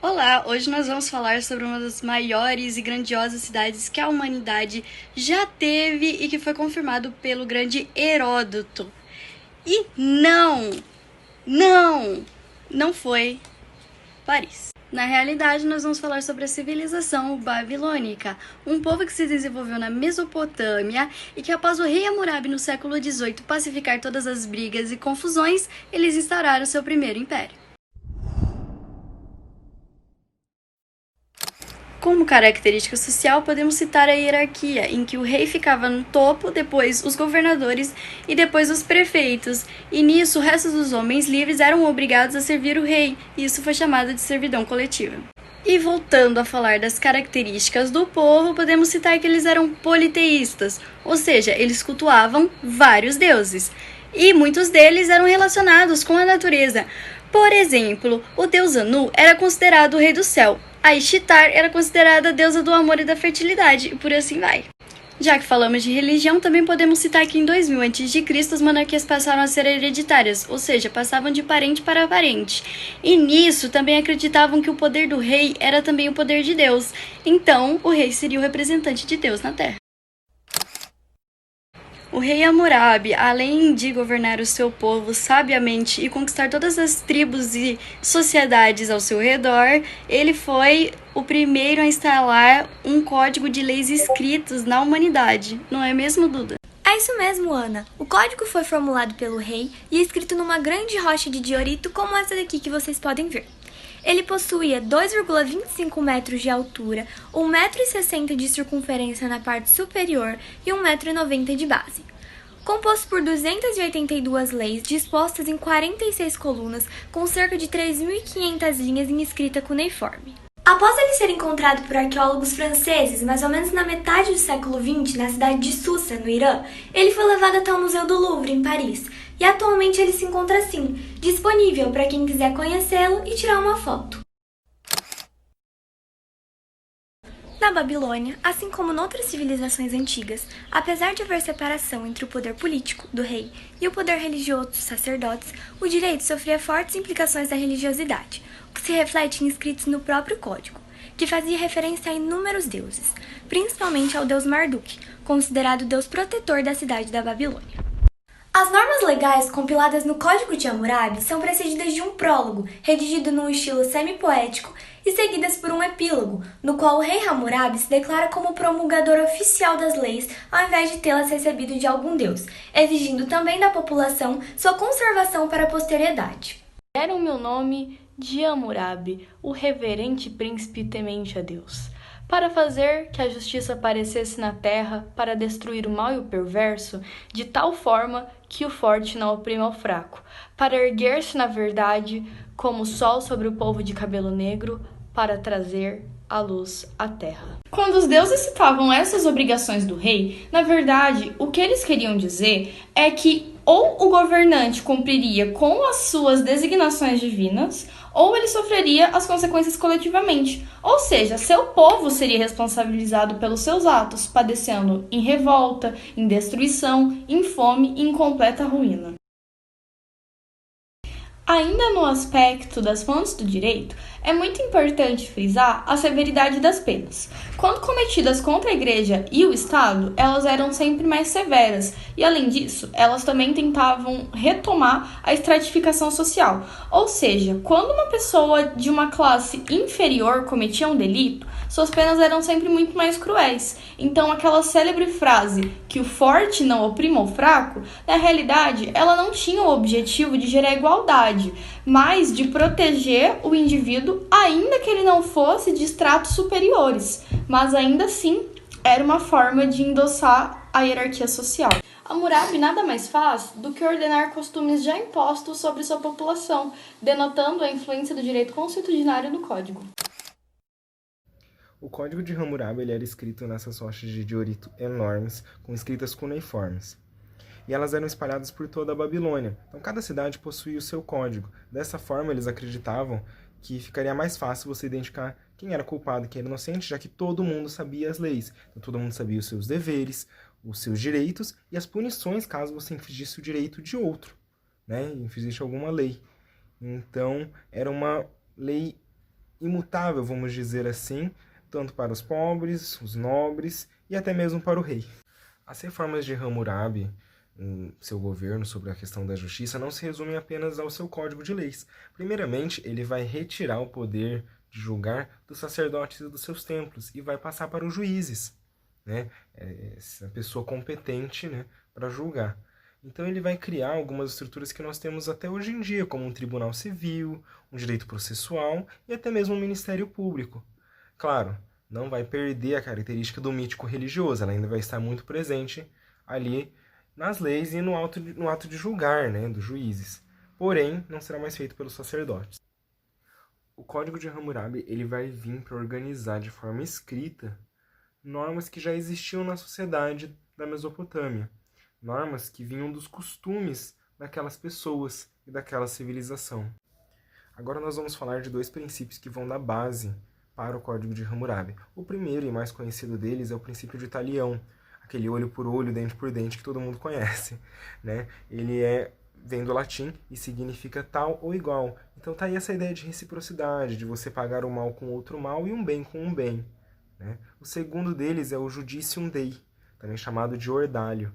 Olá, hoje nós vamos falar sobre uma das maiores e grandiosas cidades que a humanidade já teve e que foi confirmado pelo grande Heródoto. E não foi Paris. Na realidade, nós vamos falar sobre a civilização babilônica, um povo que se desenvolveu na Mesopotâmia e que após o rei Hammurabi no século XVIII pacificar todas as brigas e confusões, eles instauraram seu primeiro império. Como característica social, podemos citar a hierarquia, em que o rei ficava no topo, depois os governadores e depois os prefeitos, e nisso o resto dos homens livres eram obrigados a servir o rei, e isso foi chamado de servidão coletiva. E voltando a falar das características do povo, podemos citar que eles eram politeístas, ou seja, eles cultuavam vários deuses, e muitos deles eram relacionados com a natureza. Por exemplo, o deus Anu era considerado o rei do céu, a Ishtar era considerada a deusa do amor e da fertilidade, e por assim vai. Já que falamos de religião, também podemos citar que em 2000 a.C. as monarquias passaram a ser hereditárias, ou seja, passavam de parente para parente. E nisso também acreditavam que o poder do rei era também o poder de Deus. Então, o rei seria o representante de Deus na Terra. O rei Hammurabi, além de governar o seu povo sabiamente e conquistar todas as tribos e sociedades ao seu redor, ele foi o primeiro a instalar um código de leis escritos na humanidade. Não é mesmo, Duda? É isso mesmo, Ana. O código foi formulado pelo rei e escrito numa grande rocha de diorito como essa daqui que vocês podem ver. Ele possuía 2,25 metros de altura, 1,60 m de circunferência na parte superior e 1,90 m de base. Composto por 282 leis dispostas em 46 colunas, com cerca de 3.500 linhas em escrita cuneiforme. Após ele ser encontrado por arqueólogos franceses, mais ou menos na metade do século XX, na cidade de Susa, no Irã, ele foi levado até o Museu do Louvre, em Paris, e atualmente ele se encontra assim, disponível para quem quiser conhecê-lo e tirar uma foto. Na Babilônia, assim como em outras civilizações antigas, apesar de haver separação entre o poder político, do rei, e o poder religioso dos sacerdotes, o direito sofria fortes implicações da religiosidade, o que se reflete em escritos no próprio código, que fazia referência a inúmeros deuses, principalmente ao deus Marduk, considerado o deus protetor da cidade da Babilônia. As normas legais compiladas no Código de Hammurabi são precedidas de um prólogo, redigido num estilo semi-poético, e seguidas por um epílogo, no qual o rei Hammurabi se declara como promulgador oficial das leis, ao invés de tê-las recebido de algum deus, exigindo também da população sua conservação para a posteridade. Deram meu nome de Hammurabi, o reverente príncipe temente a Deus, para fazer que a justiça aparecesse na terra, para destruir o mal e o perverso, de tal forma que o forte não oprima o fraco, para erguer-se na verdade como o sol sobre o povo de cabelo negro, para trazer a luz à terra. Quando os deuses citavam essas obrigações do rei, na verdade, o que eles queriam dizer é que ou o governante cumpriria com as suas designações divinas, ou ele sofreria as consequências coletivamente. Ou seja, seu povo seria responsabilizado pelos seus atos, padecendo em revolta, em destruição, em fome e em completa ruína. Ainda no aspecto das fontes do direito, é muito importante frisar a severidade das penas. Quando cometidas contra a Igreja e o Estado, elas eram sempre mais severas e, além disso, elas também tentavam retomar a estratificação social. Ou seja, quando uma pessoa de uma classe inferior cometia um delito, suas penas eram sempre muito mais cruéis. Então, aquela célebre frase que o forte não oprima o fraco, na realidade, ela não tinha o objetivo de gerar igualdade, mas de proteger o indivíduo, ainda que ele não fosse de estratos superiores, mas ainda assim era uma forma de endossar a hierarquia social. Hammurabi nada mais faz do que ordenar costumes já impostos sobre sua população, denotando a influência do direito consuetudinário no código. O Código de Hammurabi ele era escrito nessas rochas de diorito enormes, com escritas cuneiformes. E elas eram espalhadas por toda a Babilônia. Então, cada cidade possuía o seu código. Dessa forma, eles acreditavam que ficaria mais fácil você identificar quem era culpado e quem era inocente, já que todo mundo sabia as leis. Então, todo mundo sabia os seus deveres, os seus direitos e as punições caso você infringisse o direito de outro, né? Infringisse alguma lei. Então, era uma lei imutável, vamos dizer assim, tanto para os pobres, os nobres e até mesmo para o rei. As reformas de Hammurabi, seu governo sobre a questão da justiça, não se resumem apenas ao seu código de leis. Primeiramente, ele vai retirar o poder de julgar dos sacerdotes e dos seus templos e vai passar para os juízes, né? Essa pessoa competente, né, para julgar. Então ele vai criar algumas estruturas que nós temos até hoje em dia, como um tribunal civil, um direito processual e até mesmo um ministério público. Claro, não vai perder a característica do mítico religioso, ela ainda vai estar muito presente ali nas leis e no ato de julgar, né, dos juízes. Porém, não será mais feito pelos sacerdotes. O Código de Hammurabi ele vai vir para organizar de forma escrita normas que já existiam na sociedade da Mesopotâmia, normas que vinham dos costumes daquelas pessoas e daquela civilização. Agora nós vamos falar de dois princípios que vão dar base para o Código de Hammurabi. O primeiro e mais conhecido deles é o princípio de Talião, aquele olho por olho, dente por dente que todo mundo conhece, né? Ele vem do latim e significa tal ou igual. Então tá aí essa ideia de reciprocidade, de você pagar o mal com outro mal e um bem com um bem, né? O segundo deles é o Judicium Dei, também chamado de ordalho.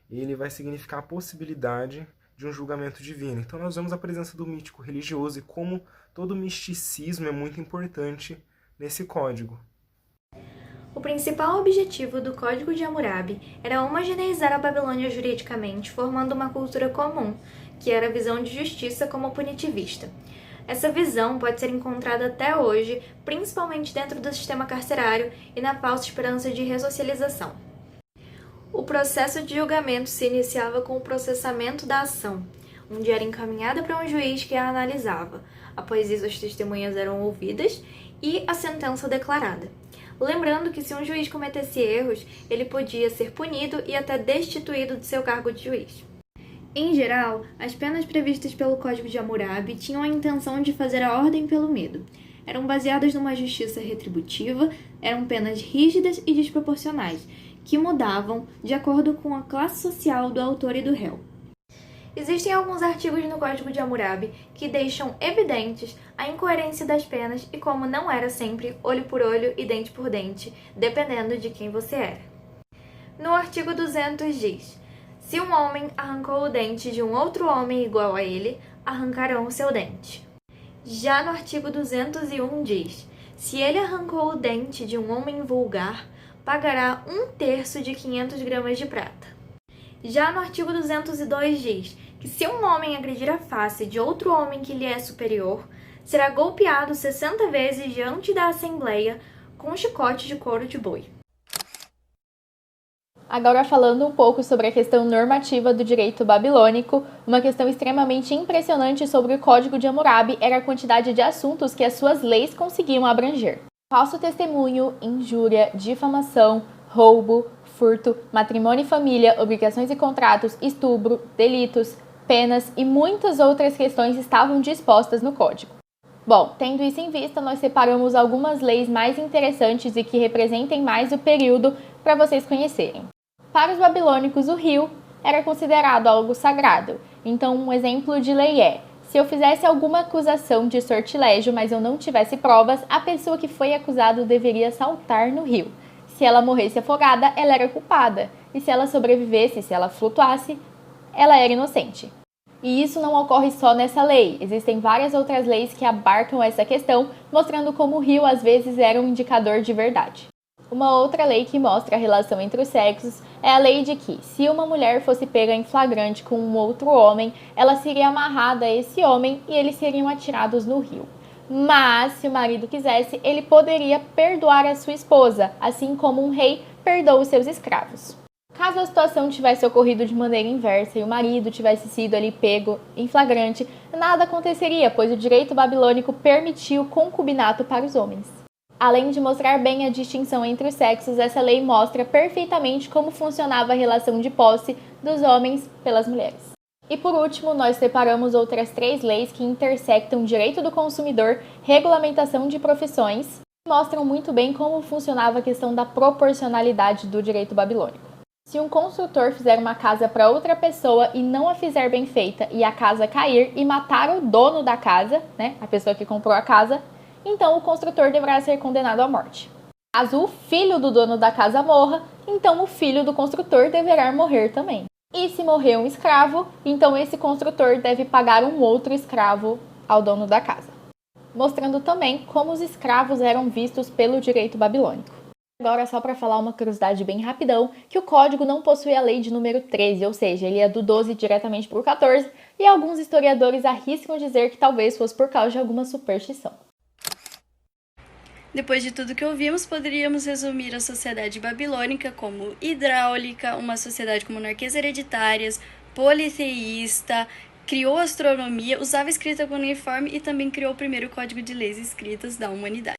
Ele vai significar a possibilidade de um julgamento divino. Então nós vemos a presença do mítico religioso e como todo misticismo é muito importante nesse código. O principal objetivo do Código de Hammurabi era homogeneizar a Babilônia juridicamente, formando uma cultura comum, que era a visão de justiça como punitivista. Essa visão pode ser encontrada até hoje, principalmente dentro do sistema carcerário e na falsa esperança de ressocialização. O processo de julgamento se iniciava com o processamento da ação, onde era encaminhada para um juiz que a analisava. Após isso, as testemunhas eram ouvidas e a sentença declarada. Lembrando que se um juiz cometesse erros, ele podia ser punido e até destituído de seu cargo de juiz. Em geral, as penas previstas pelo Código de Hammurabi tinham a intenção de fazer a ordem pelo medo. Eram baseadas numa justiça retributiva, eram penas rígidas e desproporcionais, que mudavam de acordo com a classe social do autor e do réu. Existem alguns artigos no Código de Hammurabi que deixam evidentes a incoerência das penas e como não era sempre olho por olho e dente por dente, dependendo de quem você era. No artigo 200 diz: se um homem arrancou o dente de um outro homem igual a ele, arrancarão o seu dente. Já no artigo 201 diz: se ele arrancou o dente de um homem vulgar, pagará 1/3 de 500 gramas de prata. Já no artigo 202 diz que se um homem agredir a face de outro homem que lhe é superior, será golpeado 60 vezes diante da assembleia com um chicote de couro de boi. Agora falando um pouco sobre a questão normativa do direito babilônico, uma questão extremamente impressionante sobre o Código de Hammurabi era a quantidade de assuntos que as suas leis conseguiam abranger. Falso testemunho, injúria, difamação, roubo, furto, matrimônio e família, obrigações e contratos, estupro, delitos, penas e muitas outras questões estavam dispostas no Código. Bom, tendo isso em vista, nós separamos algumas leis mais interessantes e que representem mais o período para vocês conhecerem. Para os babilônicos, o rio era considerado algo sagrado. Então, um exemplo de lei é: se eu fizesse alguma acusação de sortilégio, mas eu não tivesse provas, a pessoa que foi acusada deveria saltar no rio. Se ela morresse afogada, ela era culpada. E se ela sobrevivesse, se ela flutuasse, ela era inocente. E isso não ocorre só nessa lei. Existem várias outras leis que abarcam essa questão, mostrando como o rio às vezes era um indicador de verdade. Uma outra lei que mostra a relação entre os sexos é a lei de que, se uma mulher fosse pega em flagrante com um outro homem, ela seria amarrada a esse homem e eles seriam atirados no rio. Mas, se o marido quisesse, ele poderia perdoar a sua esposa, assim como um rei perdoa os seus escravos. Caso a situação tivesse ocorrido de maneira inversa e o marido tivesse sido ali pego em flagrante, nada aconteceria, pois o direito babilônico permitia o concubinato para os homens. Além de mostrar bem a distinção entre os sexos, essa lei mostra perfeitamente como funcionava a relação de posse dos homens pelas mulheres. E por último, nós separamos outras 3 leis que intersectam direito do consumidor, regulamentação de profissões, e mostram muito bem como funcionava a questão da proporcionalidade do direito babilônico. Se um construtor fizer uma casa para outra pessoa e não a fizer bem feita e a casa cair e matar o dono da casa, a pessoa que comprou a casa, então o construtor deverá ser condenado à morte. Caso o filho do dono da casa morra, então o filho do construtor deverá morrer também. E se morrer um escravo, então esse construtor deve pagar um outro escravo ao dono da casa. Mostrando também como os escravos eram vistos pelo direito babilônico. Agora, só para falar uma curiosidade bem rapidão, que o código não possui a lei de número 13, ou seja, ele é do 12 diretamente para o 14, e alguns historiadores arriscam dizer que talvez fosse por causa de alguma superstição. Depois de tudo que ouvimos, poderíamos resumir a sociedade babilônica como hidráulica, uma sociedade com monarquias hereditárias, politeísta, criou astronomia, usava escrita cuneiforme e também criou o primeiro código de leis escritas da humanidade.